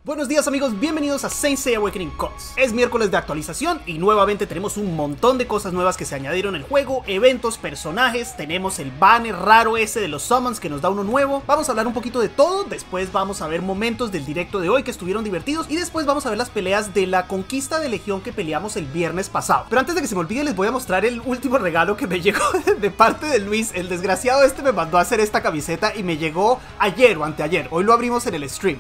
Buenos días amigos, bienvenidos a Saint Seiya Awakening Cuts. Es miércoles de actualización y nuevamente tenemos un montón de cosas nuevas que se añadieron al juego, eventos, personajes, tenemos el banner raro ese de los summons que nos da uno nuevo. Vamos a hablar un poquito de todo, después vamos a ver momentos del directo de hoy que estuvieron divertidos y después vamos a ver las peleas de la conquista de Legión que peleamos el viernes pasado. Pero antes de que se me olvide les voy a mostrar el último regalo que me llegó de parte de Luis. El desgraciado este me mandó a hacer esta camiseta y me llegó ayer o anteayer, hoy lo abrimos en el stream.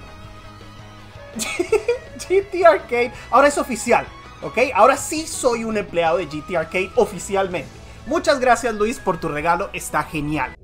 GT Arcade, ahora es oficial, ¿ok? Ahora sí soy un empleado de GT Arcade oficialmente. Muchas gracias Luis por tu regalo, está genial.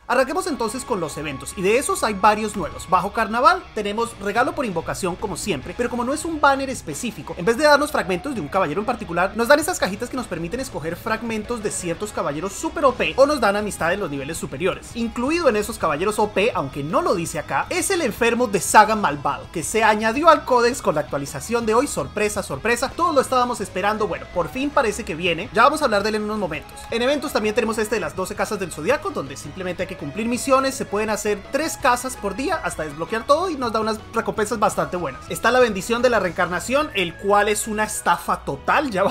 Arranquemos entonces con los eventos, y de esos hay varios nuevos. Bajo Carnaval tenemos regalo por invocación como siempre, pero como no es un banner específico, en vez de darnos fragmentos de un caballero en particular, nos dan esas cajitas que nos permiten escoger fragmentos de ciertos caballeros super OP o nos dan amistad en los niveles superiores. Incluido en esos caballeros OP, aunque no lo dice acá, es el enfermo de Saga Malvado, que se añadió al códex con la actualización de hoy. Sorpresa, sorpresa, todos lo estábamos esperando. Bueno, por fin parece que viene, ya vamos a hablar de él en unos momentos. En eventos también tenemos este de las 12 casas del Zodiaco, donde simplemente hay que cumplir misiones, se pueden hacer 3 casas por día hasta desbloquear todo y nos da unas recompensas bastante buenas. Está la bendición de la reencarnación, el cual es una estafa total. Ya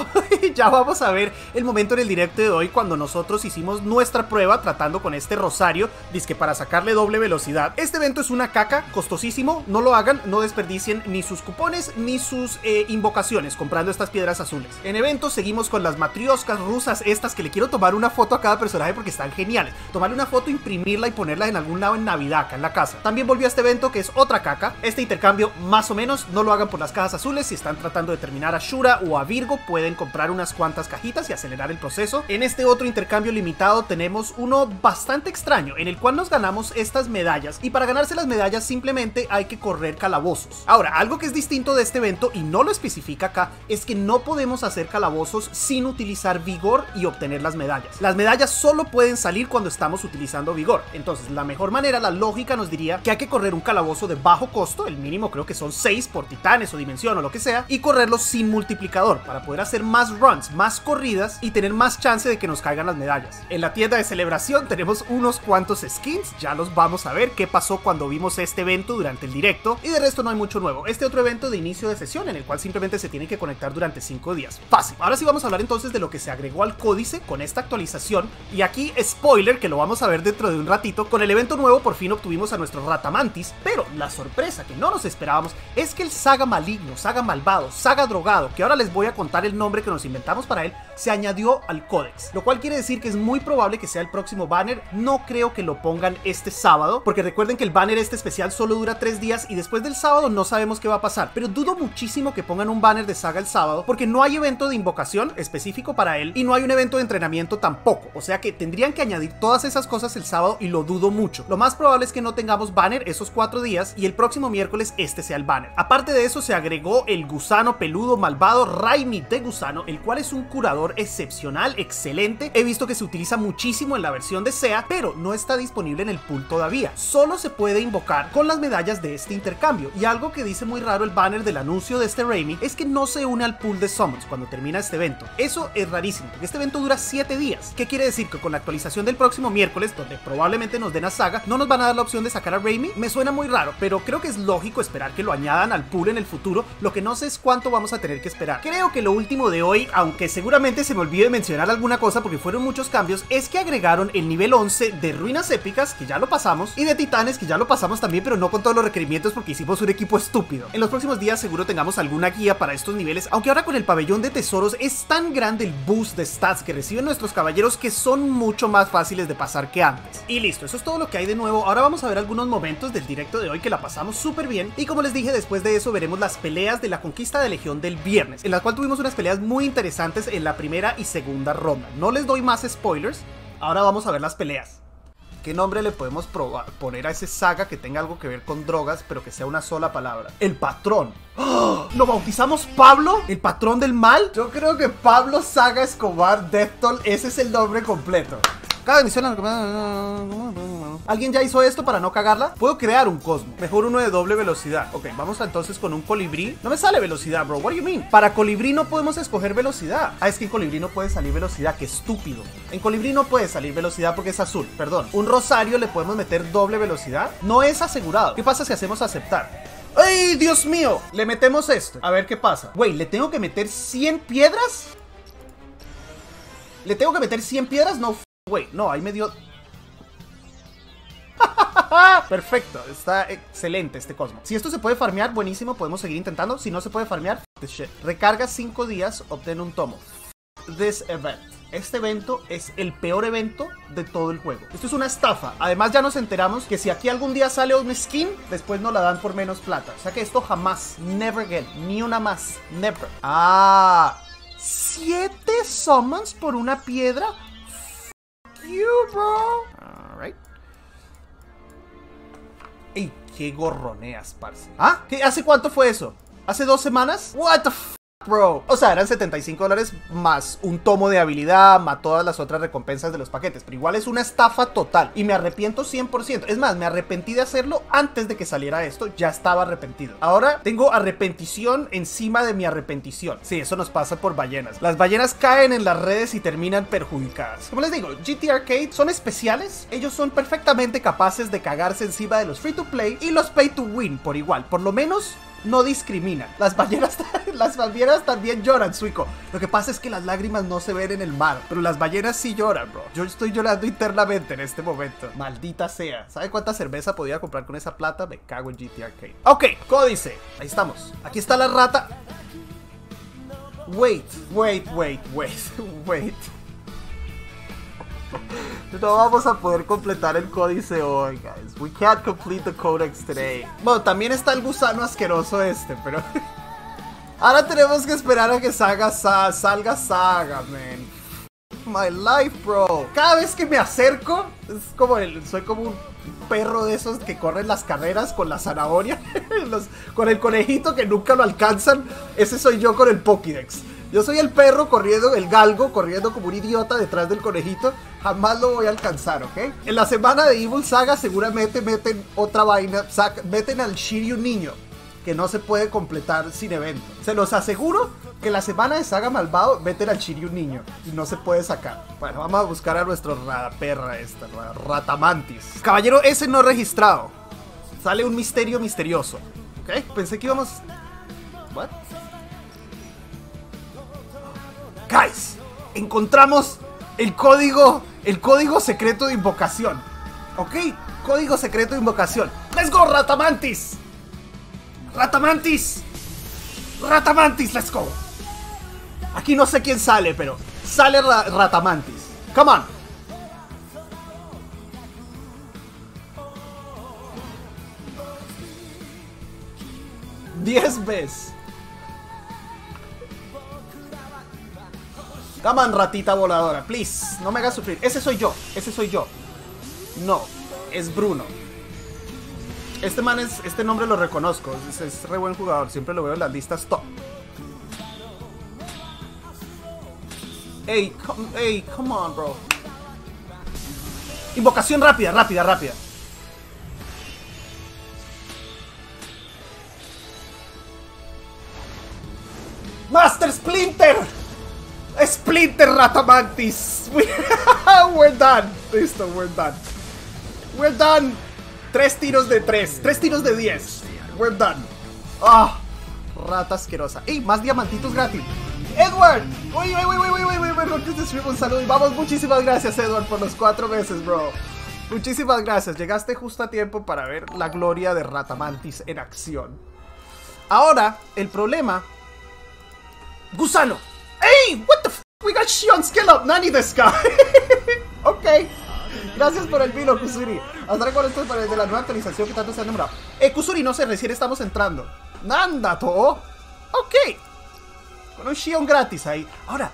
vamos a ver el momento en el directo de hoy cuando nosotros hicimos nuestra prueba tratando con este rosario, dizque para sacarle doble velocidad. Este evento es una caca, costosísimo, no lo hagan, no desperdicien ni sus cupones ni sus invocaciones comprando estas piedras azules. En eventos seguimos con las matrioscas rusas, estas que le quiero tomar una foto a cada personaje porque están geniales. Tomarle una foto, imprimirla y ponerla en algún lado en Navidad acá en la casa. También volvió a este evento que es otra caca. Este intercambio más o menos, no lo hagan por las cajas azules. Si están tratando de terminar a Shura o a Virgo, pueden comprar unas cuantas cajitas y acelerar el proceso. En este otro intercambio limitado tenemos uno bastante extraño, en el cual nos ganamos estas medallas, y para ganarse las medallas simplemente hay que correr calabozos. Ahora, algo que es distinto de este evento y no lo especifica acá, es que no podemos hacer calabozos sin utilizar vigor y obtener las medallas. Las medallas solo pueden salir cuando estamos utilizando vigor. Entonces la mejor manera, la lógica nos diría que hay que correr un calabozo de bajo costo, el mínimo creo que son 6 por titanes o dimensión o lo que sea, y correrlo sin multiplicador para poder hacer más runs, más corridas y tener más chance de que nos caigan las medallas. En la tienda de celebración tenemos unos cuantos skins, ya los vamos a ver qué pasó cuando vimos este evento durante el directo, y de resto no hay mucho nuevo. Este otro evento de inicio de sesión en el cual simplemente se tiene que conectar durante 5 días. Fácil. Ahora sí vamos a hablar entonces de lo que se agregó al códice con esta actualización, y aquí spoiler que lo vamos a ver dentro de un ratito. Con el evento nuevo por fin obtuvimos a nuestro Ratamantis, pero la sorpresa que no nos esperábamos es que el Saga Maligno, Saga Malvado, Saga Drogado, que ahora les voy a contar el nombre que nos inventamos para él, se añadió al códex, lo cual quiere decir que es muy probable que sea el próximo banner. No creo que lo pongan este sábado, porque recuerden que el banner este especial solo dura 3 días y después del sábado no sabemos qué va a pasar, pero dudo muchísimo que pongan un banner de Saga el sábado, porque no hay evento de invocación específico para él y no hay un evento de entrenamiento tampoco, o sea que tendrían que añadir todas esas cosas el sábado y lo dudo mucho. Lo más probable es que no tengamos banner esos 4 días y el próximo miércoles este sea el banner. Aparte de eso se agregó el gusano peludo malvado Raimi de Gusano, el cual es un curador excepcional, excelente. He visto que se utiliza muchísimo en la versión de SEA, pero no está disponible en el pool todavía. Solo se puede invocar con las medallas de este intercambio, y algo que dice muy raro el banner del anuncio de este Raimi es que no se une al pool de summons cuando termina este evento. Eso es rarísimo, porque este evento dura 7 días. ¿Qué quiere decir? Que con la actualización del próximo miércoles, donde probablemente nos den a Saga, no nos van a dar la opción de sacar a Raimi. Me suena muy raro, pero creo que es lógico esperar que lo añadan al pool en el futuro. Lo que no sé es cuánto vamos a tener que esperar. Creo que lo último de hoy, aunque seguramente se me olvide mencionar alguna cosa porque fueron muchos cambios, es que agregaron el nivel 11 de ruinas épicas, que ya lo pasamos, y de titanes, que ya lo pasamos también, pero no con todos los requerimientos porque hicimos un equipo estúpido. En los próximos días seguro tengamos alguna guía para estos niveles, aunque ahora con el pabellón de tesoros es tan grande el boost de stats que reciben nuestros caballeros que son mucho más fáciles de pasar que antes. Y listo, eso es todo lo que hay de nuevo. Ahora vamos a ver algunos momentos del directo de hoy que la pasamos súper bien, y como les dije, después de eso veremos las peleas de la conquista de Legión del viernes, en las cuales tuvimos unas peleas muy interesantes en la primera y segunda ronda. No les doy más spoilers, ahora vamos a ver las peleas. ¿Qué nombre le podemos poner a ese Saga que tenga algo que ver con drogas, pero que sea una sola palabra? El patrón. ¡Oh! ¿Lo bautizamos Pablo? ¿El patrón del mal? Yo creo que Pablo Saga Escobar Deathtoll, ese es el nombre completo. Cada emisión... ¿Alguien ya hizo esto para no cagarla? Puedo crear un Cosmo. Mejor uno de doble velocidad. Ok, vamos entonces con un colibrí. No me sale velocidad, bro. What do you mean? Para colibrí no podemos escoger velocidad. Ah, es que en colibrí no puede salir velocidad. Qué estúpido. En colibrí no puede salir velocidad porque es azul. Perdón. Un rosario le podemos meter doble velocidad. No es asegurado. ¿Qué pasa si hacemos aceptar? ¡Ay, Dios mío! Le metemos esto. A ver qué pasa. Güey, ¿le tengo que meter 100 piedras? ¿Le tengo que meter 100 piedras? No, güey. No, ahí me dio... Perfecto, está excelente este Cosmo. Si esto se puede farmear, buenísimo, podemos seguir intentando. Si no se puede farmear, this shit. Recarga 5 días, obtén un tomo. This event. Este evento es el peor evento de todo el juego. Esto es una estafa. Además ya nos enteramos que si aquí algún día sale un skin, después nos la dan por menos plata. O sea que esto jamás, never again, ni una más, never. Ah, 7 summons por una piedra. Fuck you, bro. Alright. Ey, qué gorroneas, parce. ¿Ah? ¿Qué? ¿Hace cuánto fue eso? ¿Hace 2 semanas? What the f... Bro, o sea, eran $75 más un tomo de habilidad, más todas las otras recompensas de los paquetes, pero igual es una estafa total y me arrepiento 100%. Es más, me arrepentí de hacerlo antes de que saliera esto, ya estaba arrepentido. Ahora tengo arrepentición encima de mi arrepentición. Sí, eso nos pasa por ballenas. Las ballenas caen en las redes y terminan perjudicadas. Como les digo, GT Arcade son especiales. Ellos son perfectamente capaces de cagarse encima de los free to play y los pay to win por igual. Por lo menos... no discriminan. Las ballenas también lloran, Suico. Lo que pasa es que las lágrimas no se ven en el mar, pero las ballenas sí lloran, bro. Yo estoy llorando internamente en este momento. Maldita sea. ¿Sabe cuánta cerveza podía comprar con esa plata? Me cago en GT Arcade. Ok, códice. Ahí estamos. Aquí está la rata. Wait. No vamos a poder completar el códice hoy, guys. We can't complete the codex today. Bueno, también está el gusano asqueroso este, pero... ahora tenemos que esperar a que salga Saga, man. My life, bro. Cada vez que me acerco, es como soy como un perro de esos que corren las carreras con la zanahoria. Con el conejito que nunca lo alcanzan. Ese soy yo con el Pokédex. Yo soy el perro corriendo, el galgo corriendo como un idiota detrás del conejito. Jamás lo voy a alcanzar, ¿ok? En la semana de Evil Saga seguramente meten otra vaina. Meten al Shiryu niño, que no se puede completar sin evento. Se los aseguro que la semana de Saga Malvado meten al Shiryu niño y no se puede sacar. Bueno, vamos a buscar a nuestro perra esta, Ratamantis. Caballero ese no registrado. Sale un misterio misterioso. ¿Ok? Pensé que íbamos... ¿What? Guys, encontramos el código secreto de invocación. ¿Ok? Código secreto de invocación. ¡Let's go, Ratamantis! ¡Ratamantis! ¡Ratamantis, let's go! Aquí no sé quién sale, pero sale Ratamantis. Come on. ¡10 veces! Come on, ratita voladora, please. No me hagas sufrir. Ese soy yo. No, es Bruno. Este man este nombre lo reconozco. Es re buen jugador. Siempre lo veo en las listas top. Hey, come on, bro. Invocación rápida. Master Splinter. Splinter Ratamantis. We're done. Listo, we're done. 3 tiros de 3. 3 tiros de 10. We're done. Ah, rata asquerosa. ¡Ey! Más diamantitos gratis. Edward. Uy, un saludo. Y vamos, muchísimas gracias, Edward, por los 4 meses, bro. Muchísimas gracias. Llegaste justo a tiempo para ver la gloria de Ratamantis en acción. Ahora, el problema... ¡Gusano! ¡Ey! What the f... We got Shion skill up. Nani desu ka? Ok. Gracias por el vino, Kusuri. Hasta con esto de la nueva actualización que tanto se ha nombrado. Kusuri, no sé, recién estamos entrando. Nandato. Ok. Con un Shion gratis ahí. Ahora,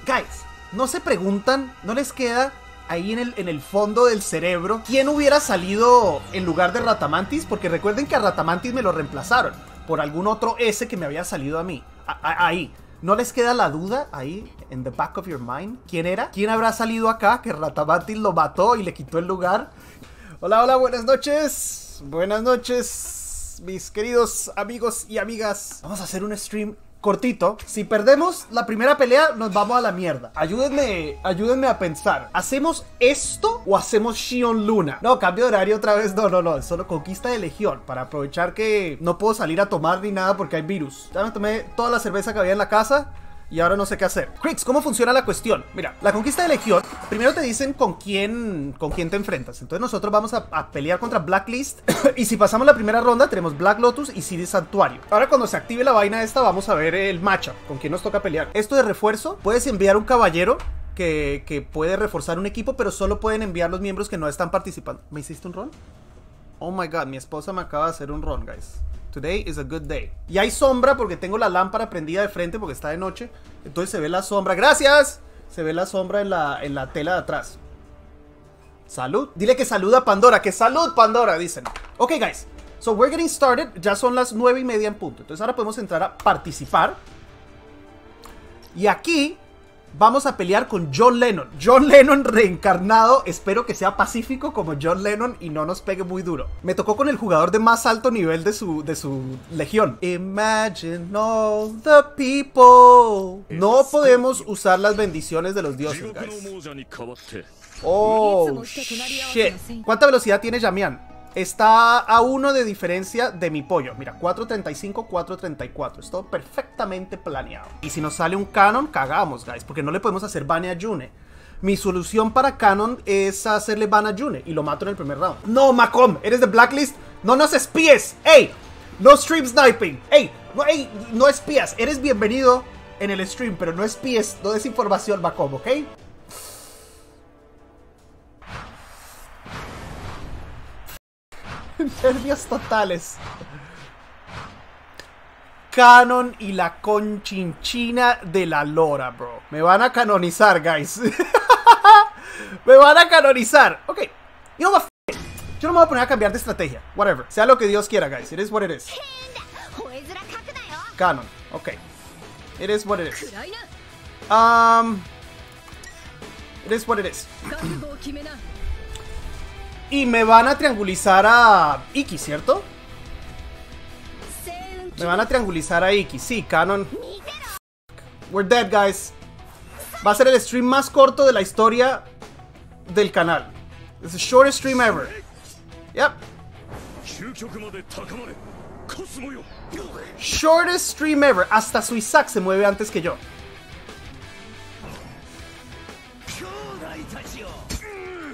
guys, no se preguntan, no les queda ahí en el fondo del cerebro quién hubiera salido en lugar de Ratamantis, porque recuerden que a Ratamantis me lo reemplazaron por algún otro S que me había salido a mí. Ahí. ¿No les queda la duda ahí, en the back of your mind? ¿Quién era? ¿Quién habrá salido acá que Ratamantis lo mató y le quitó el lugar? Hola, hola, buenas noches. Buenas noches, mis queridos amigos y amigas. Vamos a hacer un stream cortito. Si perdemos la primera pelea, nos vamos a la mierda. Ayúdenme a pensar. ¿Hacemos esto o hacemos Shion Luna? No, cambio de horario otra vez. No. Solo conquista de legión. Para aprovechar que no puedo salir a tomar ni nada porque hay virus. Ya me tomé toda la cerveza que había en la casa y ahora no sé qué hacer. Crix, ¿cómo funciona la cuestión? Mira, la conquista de legión, primero te dicen con quién te enfrentas. Entonces nosotros vamos a pelear contra Blacklist. Y si pasamos la primera ronda, tenemos Black Lotus y City Santuario. Ahora cuando se active la vaina esta, vamos a ver el matchup, con quién nos toca pelear. Esto de refuerzo, puedes enviar un caballero que puede reforzar un equipo, pero solo pueden enviar los miembros que no están participando. ¿Me hiciste un run? Oh my god, mi esposa me acaba de hacer un run, guys. Today is a good day. Y hay sombra porque tengo la lámpara prendida de frente porque está de noche. Entonces se ve la sombra. ¡Gracias! Se ve la sombra en la tela de atrás. Salud. Dile que saluda a Pandora. Que salud, Pandora, dicen. Ok, guys. So we're getting started. Ya son las 9:30 en punto. Entonces ahora podemos entrar a participar. Y aquí vamos a pelear con John Lennon. John Lennon reencarnado. Espero que sea pacífico como John Lennon y no nos pegue muy duro. Me tocó con el jugador de más alto nivel de su legión. Imagine all the people. No podemos usar las bendiciones de los dioses, guys. Oh, shit. ¿Cuánta velocidad tiene Yamian? Está a 1 de diferencia de mi pollo. Mira, 4.35, 4.34. Es todo perfectamente planeado. Y si nos sale un Canon, cagamos, guys. Porque no le podemos hacer bane a Yune. Mi solución para Canon es hacerle ban a Yune. Y lo mato en el primer round. No, Macom, eres de Blacklist. No nos espíes. ¡Ey! No stream sniping. ¡Ey! No espías. Eres bienvenido en el stream, pero no espíes. No des información, Macom, ¿ok? Nervios totales. Canon y la conchinchina de la lora, bro. Me van a canonizar, guys. Me van a canonizar. Ok. You know what? Yo no me voy a poner a cambiar de estrategia. Whatever. Sea lo que Dios quiera, guys. It is what it is. Canon. Ok. It is what it is. It is what it is. Y me van a triangulizar a Iki, ¿cierto? Me van a triangulizar a Iki. Sí, Canon. We're dead, guys. Va a ser el stream más corto de la historia del canal. It's the shortest stream ever. Yep. Shortest stream ever. Hasta su Isaac se mueve antes que yo.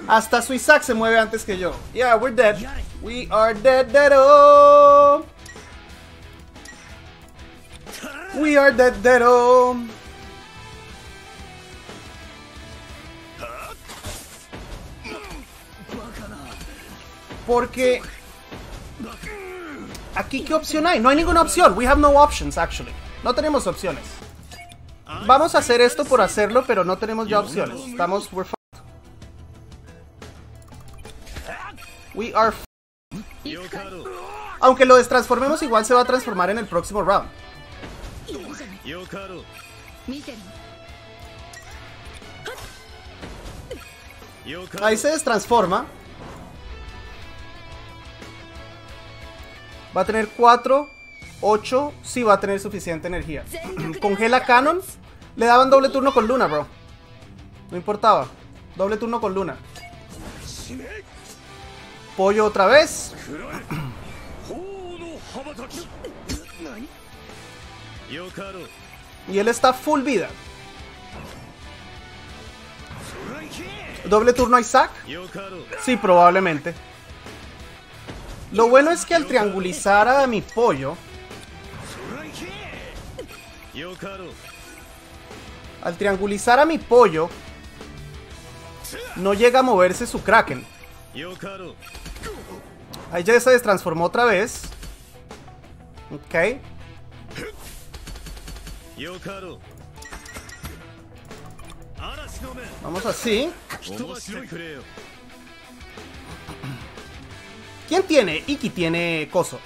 Hasta su Isaac se mueve antes que yo. Yeah, we're dead. We are dead, dead-o. We are dead, dead-o. Porque aquí, ¿qué opción hay? No hay ninguna opción. We have no options, actually. No tenemos opciones. Vamos a hacer esto por hacerlo, pero no tenemos ya opciones. We're We are aunque lo destransformemos, igual se va a transformar en el próximo round. Ahí se destransforma. Va a tener 4, 8. Sí, va a tener suficiente energía. Congela Canon. Le daban doble turno con Luna, bro. No importaba. Doble turno con Luna. Pollo otra vez. Y él está full vida. ¿Doble turno a Isaac? Sí, probablemente. Lo bueno es que al triangulizar a mi pollo, no llega a moverse su Kraken. Ahí ya se destransformó otra vez. Ok. Vamos así. ¿Quién tiene? Iki tiene coso.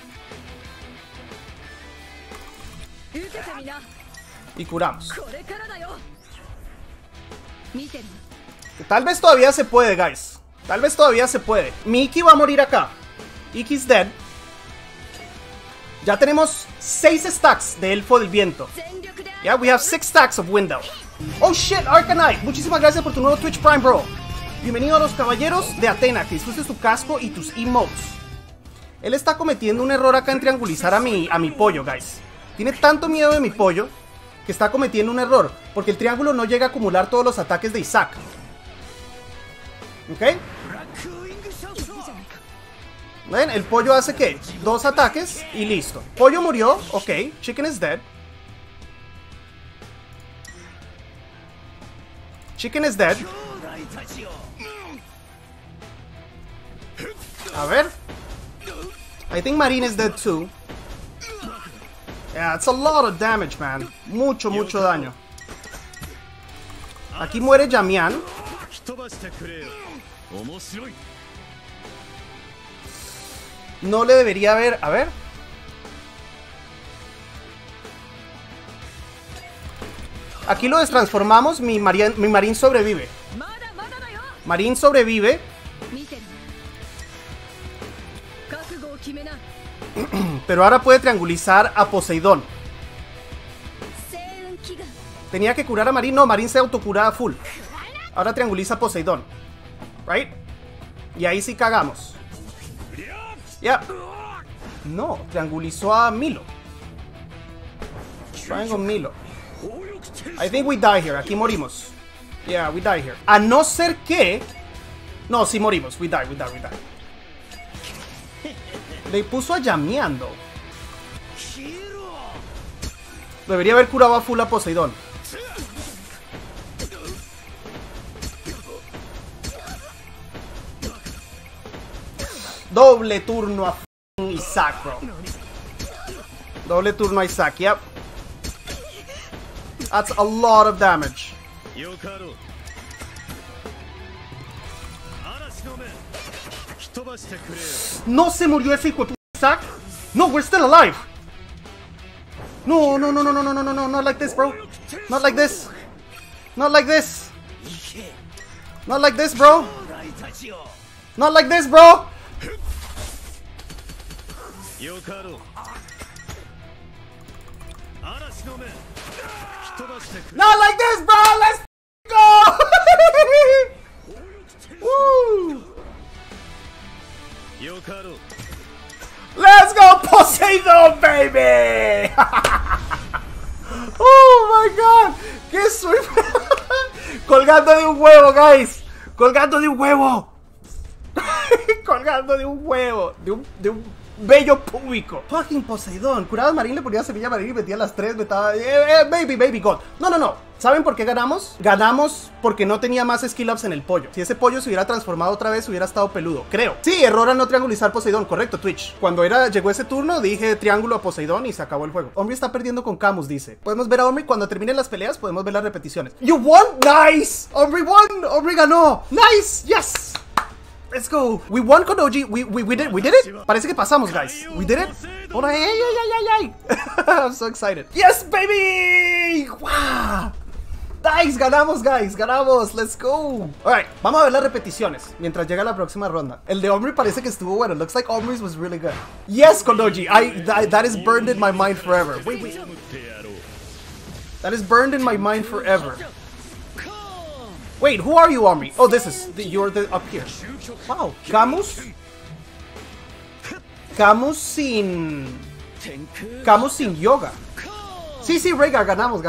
Y curamos. Tal vez todavía se puede, guys. Tal vez todavía se puede. Mi Iki va a morir acá. Iki's dead. Ya tenemos 6 stacks de Elfo del Viento. Yeah, we have 6 stacks of Window. Oh shit, Arcanite. Muchísimas gracias por tu nuevo Twitch Prime, bro. Bienvenido a los Caballeros de Athena. Que disfrutes tu casco y tus emotes. Él está cometiendo un error acá en triangulizar a mi pollo, guys. Tiene tanto miedo de mi pollo que está cometiendo un error. Porque el triángulo no llega a acumular todos los ataques de Isaac. ¿Ok? ¿Ven? El pollo hace ¿qué? 2 ataques y listo. Pollo murió, ok. Chicken is dead. Chicken is dead. A ver. I think Marine is dead too. Yeah, it's a lot of damage, man. Mucho, mucho daño. Aquí muere Yamian. No le debería haber... A ver. Aquí lo destransformamos. Mi Marín sobrevive. Marín sobrevive. Pero ahora puede triangulizar a Poseidón. Tenía que curar a Marín. No, Marín se autocura a full. Ahora trianguliza a Poseidón. Right? Y ahí sí cagamos. Yeah. No, triangulizó a Milo. Vayan con Milo. I think we die here. Aquí morimos. Yeah, we die here. A no ser que... No, sí morimos. We die. Le puso a llameando. Debería haber curado a full a Poseidón. Doble turno a Isaac, bro. Doble turno a Isaac, yep. That's a lot of damage. No se murió ese hijo de puta Isaac. No, we're still alive. No, not like this, bro. Not like this. Not like this. Not like this, bro. Not like this, bro. Not like this, bro. Let's go. Woo. Let's go, Poseidon, baby. Oh my god. Qué suerte. Colgando de un huevo, guys. Colgando de un huevo. Colgando de un huevo. De un bello público. Fucking Poseidón. Curado Marín, le ponía semilla Marín y metía las 3. Metaba... baby god. No. ¿Saben por qué ganamos? Ganamos porque no tenía más skill ups en el pollo. Si ese pollo se hubiera transformado otra vez, hubiera estado peludo. Creo. Sí, error al no triangulizar Poseidón. Correcto, Twitch. Cuando llegó ese turno, dije triángulo a Poseidón y se acabó el juego. Omri está perdiendo con Camus, dice. Podemos ver a Omri cuando terminen las peleas. Podemos ver las repeticiones. You won? Nice. Omri won. Omri ganó. Nice. Yes. Let's go. We won con OG. We did it. Parece que pasamos, guys. We did it. Hola, ay. I'm so excited. Yes, baby. Wow. Nice, ganamos, guys. Ganamos. Let's go. Alright, vamos a ver las repeticiones mientras llega la próxima ronda. El de Omri parece que estuvo bueno. Looks like Omri's was really good. Yes, Konoji. That is burned in my mind forever. Wait. That is burned in my mind forever. Wait, who are you, Omri? Oh, you're up here. Wow, Camus sin yoga. Sí, Rhaegar, ganamos.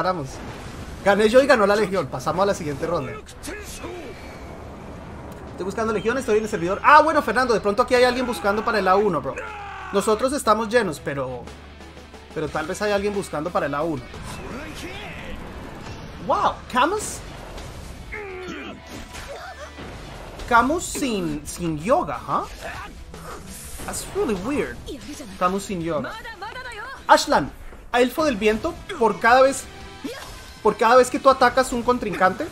Gané yo y ganó la legión. Pasamos a la siguiente ronda. Estoy buscando legión, estoy en el servidor. Ah, bueno, Fernando, de pronto aquí hay alguien buscando para el A1, bro. Nosotros estamos llenos, pero tal vez hay alguien buscando para el A1. Wow, Camus sin yoga, huh? That's really weird. Camus sin yoga. Ashlan, a Elfo del Viento, por cada vez que tú atacas un contrincante,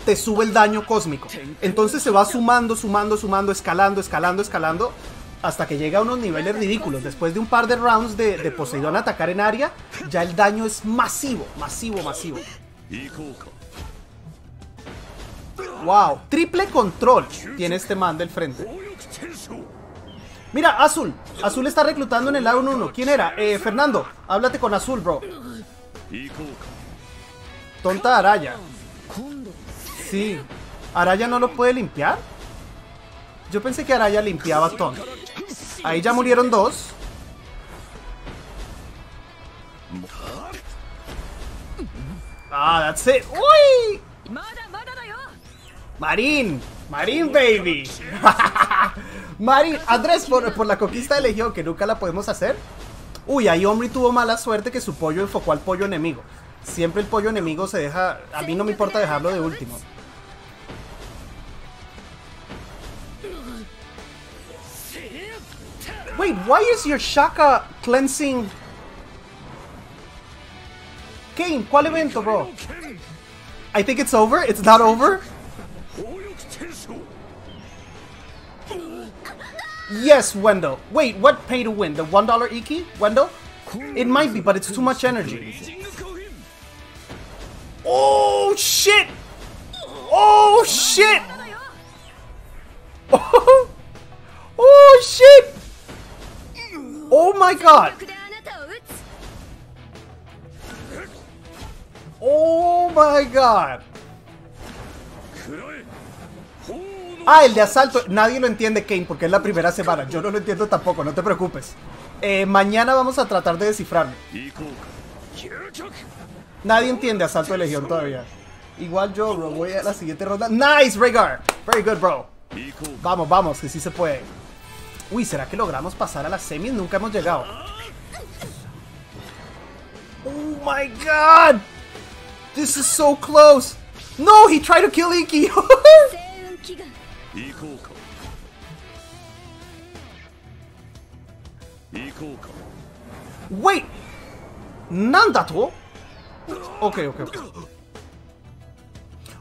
te sube el daño cósmico. Entonces se va sumando, escalando, hasta que llega a unos niveles ridículos. Después de un par de rounds de Poseidón atacar en área, ya el daño es masivo. Wow, triple control tiene este man del frente. Mira, Azul. Azul está reclutando en el A11. ¿Quién era? Fernando, háblate con Azul, bro. Tonta Araya. Sí. ¿Araya no lo puede limpiar? Yo pensé que Araya limpiaba tonto. Ahí ya murieron dos. Ah, that's it. ¡Uy! Marín. Marín, baby. Marín. Andrés, por la conquista de Legión, que nunca la podemos hacer. Uy, ahí Omri tuvo mala suerte que su pollo enfocó al pollo enemigo. Siempre el pollo enemigo se deja... A mí no me importa dejarlo de último. Wait, why is your Shaka cleansing? Kane, ¿cuál evento, bro? I think it's over. It's not over. Yes, Wendell. Wait, what pay to win? The $1 Iki? Wendell? It might be, but it's too much energy. Oh, shit! Oh, shit! Oh, shit! Oh my god! Oh my god! Ah, el de asalto. Nadie lo entiende, Kane, porque es la primera semana. Yo no lo entiendo tampoco, no te preocupes. Mañana vamos a tratar de descifrarlo. Nadie entiende asalto de Legión todavía. Igual yo, bro. Voy a la siguiente ronda. Nice, Rhaegar. Very good, bro. Vamos, vamos, que sí se puede. Uy, ¿será que logramos pasar a las semis? Nunca hemos llegado. Oh my god. This is so close. No, he tried to kill Iki. Wait. Nandato? Okay.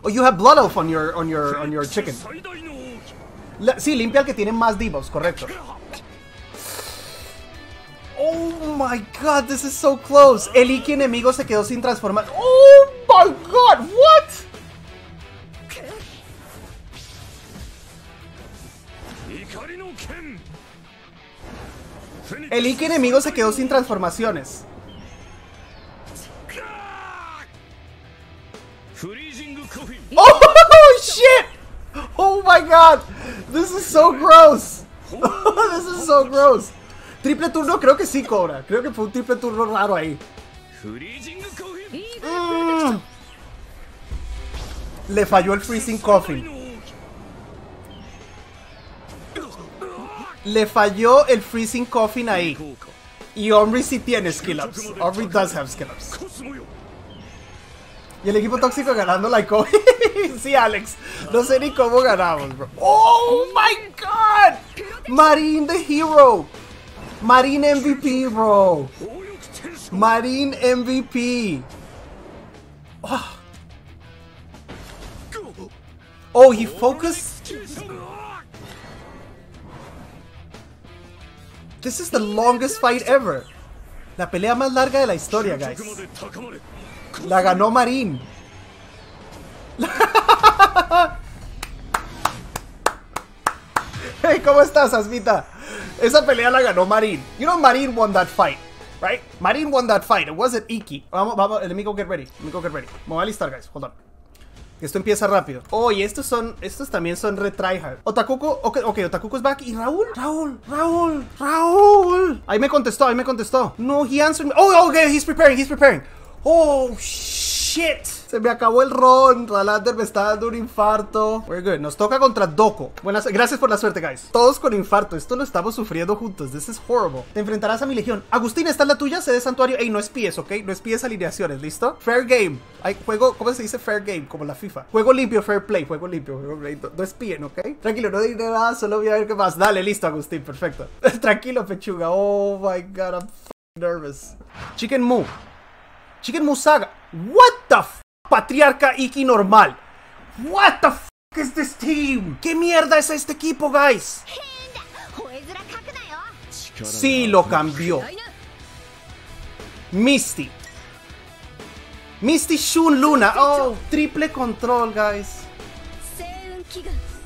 Oh, you have blood elf on your chicken. Sí, limpia el que tiene más debuffs, correcto. Oh my god, this is so close. El Iki enemigo se quedó sin transformar. Oh my god, what? El Iki enemigo se quedó sin transformaciones. Oh shit! Oh my god! This is so gross! This is so gross! Triple turno, creo que sí, Cobra. Creo que fue un triple turno raro ahí. Le falló el Freezing Coffin. Le falló el Freezing Coffin ahí. Y Omri sí tiene skill ups. Omri does have skill ups. Y el equipo tóxico ganando la Kobe. Sí, Alex. No sé ni cómo ganamos, bro. Oh my god. Marín the hero. Marín MVP, bro. Marín MVP. Oh, he focused. This is the longest fight ever. La pelea más larga de la historia, guys. La ganó Marín. Hey, ¿cómo estás, Asmita? Esa pelea la ganó Marín. You know Marín won that fight, right? Marín won that fight. It wasn't Iki. Vamos, let me go get ready. Let me go get ready. Me voy a alistar, guys. Hold on. Esto empieza rápido. Oh, y estos también son retryhard. Otakuko, ok, Otakuko is back. ¿Y Raúl? Raúl. Ahí me contestó. No, he answered me. Oh, okay, he's preparing. Oh, shit. Se me acabó el ron. Ralander me está dando un infarto. We're good. Nos toca contra Doko. Gracias por la suerte, guys. Todos con infarto. Esto lo estamos sufriendo juntos. This is horrible. Te enfrentarás a mi legión. Agustín, ¿esta es la tuya? Sede santuario. Ey, no espíes, ¿ok? No espíes alineaciones, ¿listo? Fair game. Juego, ¿cómo se dice fair game? Como la FIFA. Juego limpio, fair play. Juego limpio. No espíen, ¿ok? Tranquilo, no diré nada. Solo voy a ver qué más. Dale, listo, Agustín. Perfecto. Tranquilo, pechuga. Oh my god, I'm nervous. Chicken Mu Saga. What the f? Patriarca Iki normal. What the f is this team? ¿Qué mierda es este equipo, guys? Sí, lo cambió. Misty Shun Luna. Oh, triple control, guys.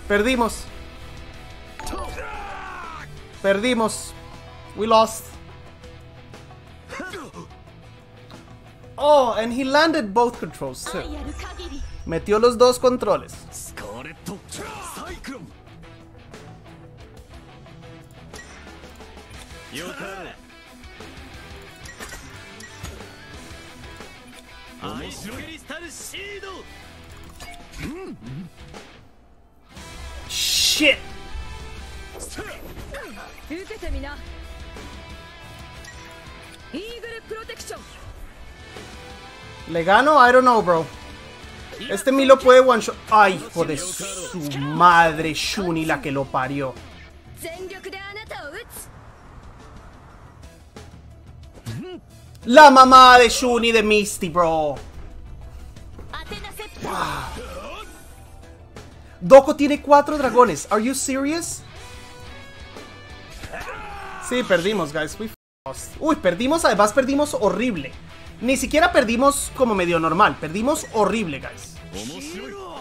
Perdimos. Perdimos. We lost. Oh, and he landed both controls too. Metió los dos controles. Shit. ¿Le gano? I don't know, bro. Este Milo puede one shot. Ay, hijo de su madre, Shuni, la que lo parió. La mamá de Shuni de Misty, bro. Wow. Doko tiene 4 dragones. Are you serious? Sí, perdimos, guys. Uy, perdimos, además perdimos horrible. Ni siquiera perdimos como medio normal. Perdimos horrible, guys.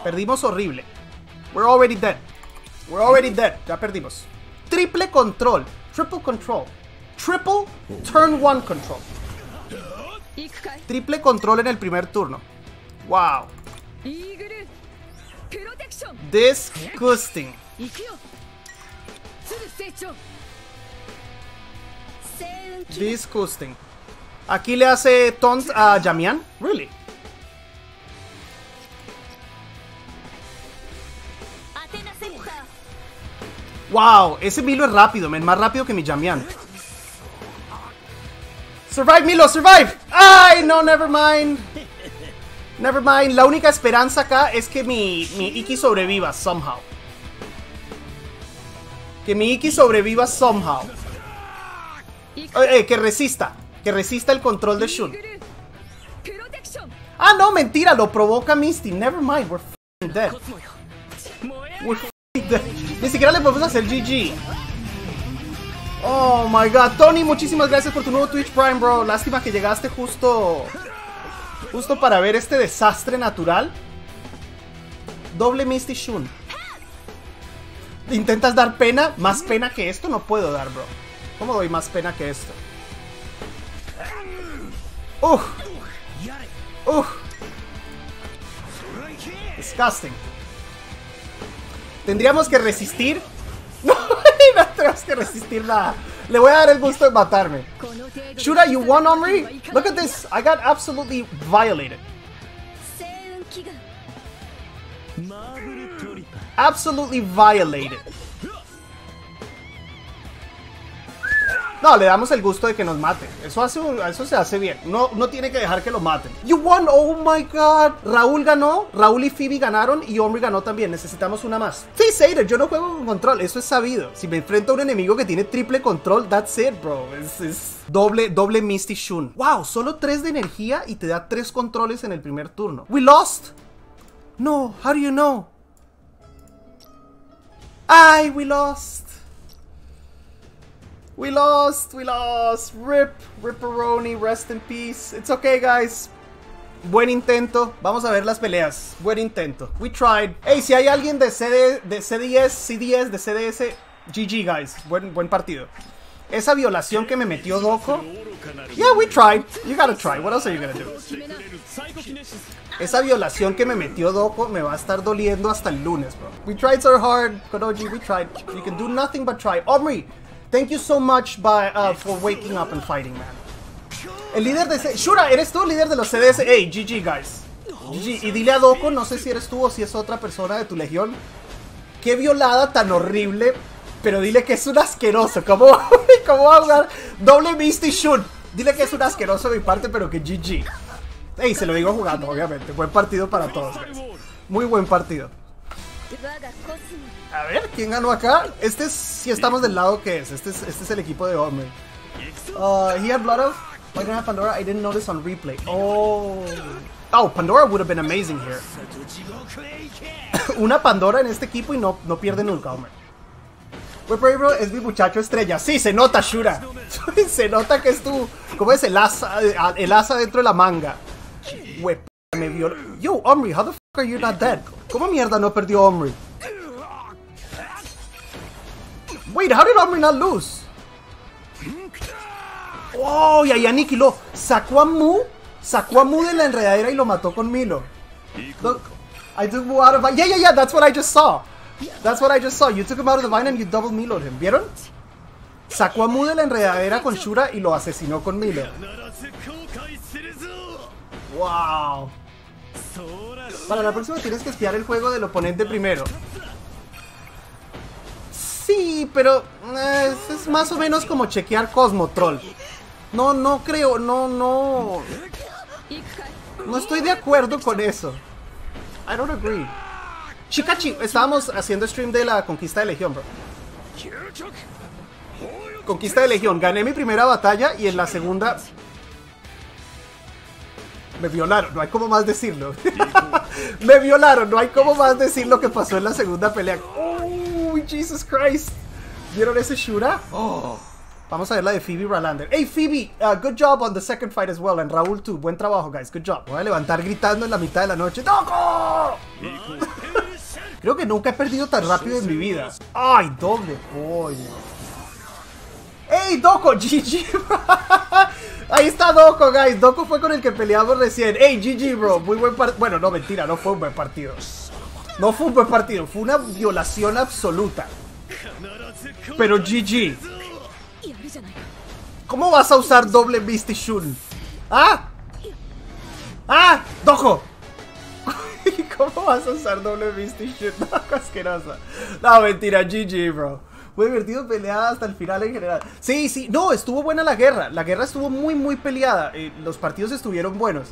Perdimos horrible. We're already dead. We're already dead. Ya perdimos. Triple control. Triple control. Triple turn 1 control. Triple control en el primer turno. Wow. Disgusting. Disgusting. Aquí le hace taunt a Jamian. Really? Wow, ese Milo es rápido, man. Más rápido que mi Jamian. Survive, Milo, survive. Ay, no, never mind. Never mind. La única esperanza acá es que mi Iki sobreviva somehow. Que mi Iki sobreviva somehow. Que resista. Que resista el control de Shun. Ah, no, mentira. Lo provoca Misty. Never mind. We're f***ing dead. We're f***ing dead. Ni siquiera le podemos hacer GG. Oh my god. Tony, muchísimas gracias por tu nuevo Twitch Prime, bro. Lástima que llegaste justo para ver este desastre natural. Doble Misty Shun. ¿Intentas dar pena? ¿Más pena que esto? No puedo dar, bro. ¿Cómo doy más pena que esto? Disgusting. Tendríamos que resistir. No tenemos que resistir nada. Le voy a dar el gusto de matarme. Shura, you won, Omri? Look at this. I got absolutely violated. Absolutely violated. No, le damos el gusto de que nos mate. Eso se hace bien. No tiene que dejar que lo maten. You won, oh my god. Raúl ganó, Raúl y Phoebe ganaron y Omri ganó también. Necesitamos una más. Sí, Seider, yo no juego con control. Eso es sabido. Si me enfrento a un enemigo que tiene triple control, that's it, bro. Es doble Misty Shun. Wow, solo 3 de energía y te da 3 controles en el primer turno. We lost. No, how do you know? Ay, we lost. We lost. Ripperoni, rest in peace. It's okay, guys. Buen intento. Vamos a ver las peleas. Buen intento. We tried. Hey, si hay alguien de CDS, de CDS, GG, guys. Buen partido. Esa violación que me metió Doko. Yeah, we tried. You gotta try. What else are you gonna do? Esa violación que me metió Doko me va a estar doliendo hasta el lunes, bro. We tried so hard, Kodoji. We tried. You can do nothing but try. Omri, thank you so much for waking up and fighting, man. El líder de Shura, ¿eres tú el líder de los CDS? Hey, GG, guys. GG. Y dile a Doko, no sé si eres tú o si es otra persona de tu legión. Qué violada tan horrible. Pero dile que es un asqueroso. ¿Cómo va a jugar doble Misty Shun? Dile que es un asqueroso de mi parte, pero que GG. Hey, se lo digo jugando, obviamente. Buen partido para todos, guys. Muy buen partido. A ver, ¿quién ganó acá? Este es, si estamos del lado que es. Este es el equipo de Omri. He had blood of. Why don't I have Pandora? I didn't notice on replay. Oh, Pandora would have been amazing here. Una Pandora en este equipo y no pierde nunca, Omri. Bro, es mi muchacho estrella. Sí, se nota, Shura. Se nota que es tu... ¿Cómo es? El asa dentro de la manga. Me violó. Yo, Omri, how the fuck are you not dead? ¿Cómo mierda no perdió Omri? Wait, how did Omri not lose? Oh, y ahí aniquiló. Sacó a Mu de la enredadera y lo mató con Milo. Look, I took Mu out of vine. Yeah, that's what I just saw. That's what I just saw. You took him out of the vine and you double Milo'd him. ¿Vieron? Sacó a Mu de la enredadera con Shura y lo asesinó con Milo. Wow. Para la próxima tienes que espiar el juego del oponente primero. Sí, pero es más o menos como chequear Cosmo Troll. No creo, no estoy de acuerdo con eso. I don't agree. Chikachi, estábamos haciendo stream de la conquista de Legión, bro. Conquista de Legión, gané mi primera batalla y en la segunda me violaron, no hay como más decirlo. Me violaron, no hay como más decir lo que pasó en la segunda pelea. Oh, Jesus Christ. ¿Vieron ese Shura? Oh. Vamos a ver la de Phoebe Ralander. Hey Phoebe, good job on the second fight as well. And Raúl too, buen trabajo guys, good job. Voy a levantar gritando en la mitad de la noche. ¡Doko! Creo que nunca he perdido tan rápido en mi vida. ¡Ay, doble pollo! ¡Hey, Doko! GG. Ahí está Doko, guys. Doko fue con el que peleamos recién. ¡Hey, GG, bro! Muy buen partido. Bueno, no, mentira, no fue un buen partido. No fue un buen partido, fue una violación absoluta. Pero GG. ¿Cómo vas a usar doble Misty Shun? ¿Ah? ¡Ah! ¡Doko! ¿Cómo vas a usar doble Misty Shun? No, asquerosa. No, mentira, GG, bro. Muy divertido peleada hasta el final en general. Sí, no, estuvo buena la guerra. La guerra estuvo muy peleada. Los partidos estuvieron buenos.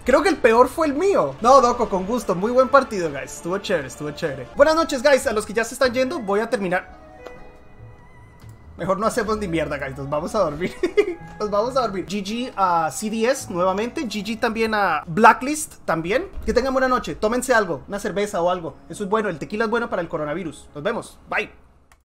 Creo que el peor fue el mío. No, Doko, con gusto. Muy buen partido, guys. Estuvo chévere. Buenas noches, guys. A los que ya se están yendo, voy a terminar. Mejor no hacemos ni mierda, guys. Nos vamos a dormir. Nos vamos a dormir. GG a CDS nuevamente. GG también a Blacklist también. Que tengan buena noche. Tómense algo. Una cerveza o algo. Eso es bueno. El tequila es bueno para el coronavirus. Nos vemos. Bye.